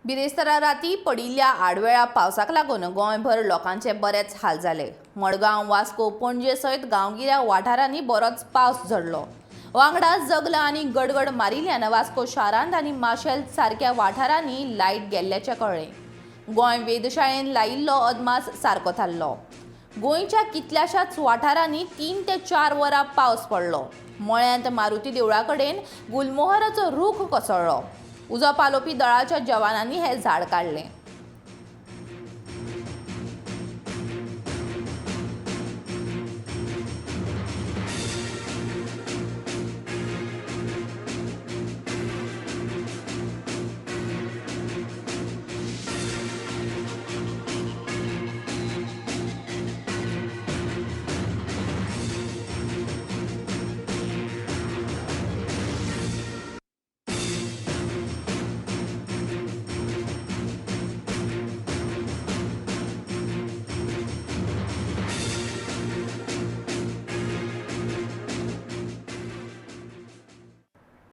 बिरेस्तारा राती पडिल्ल्या आडवेळा पावसाक लागून गोंयभर लोकांचे बरेच हाल जाले। मडगांव, वास्को, पणजे सयत गांवगिऱ्या वाठारांनी बरोच पावस झडलो। वांगडा जगला आनी गडगड मारिल्ल्यान वास्को शारांत आनी माशेल सारक्या वाठारांनी लायट गेल्ल्याचें कळ्ळें। गोंय वेधशाळेन लायिल्लो अदमास सारको थारलो। गोंयच्या कितल्याशाच वाठारांनी 3 ते 4 वरां पावस पडलो। मळ्यांत मारुती देवळा कडेन गुलमोहराचो रूख कोसळ्ळो। उजो पालोवपी दळाच्या जवानांनी हे झाड काडलें।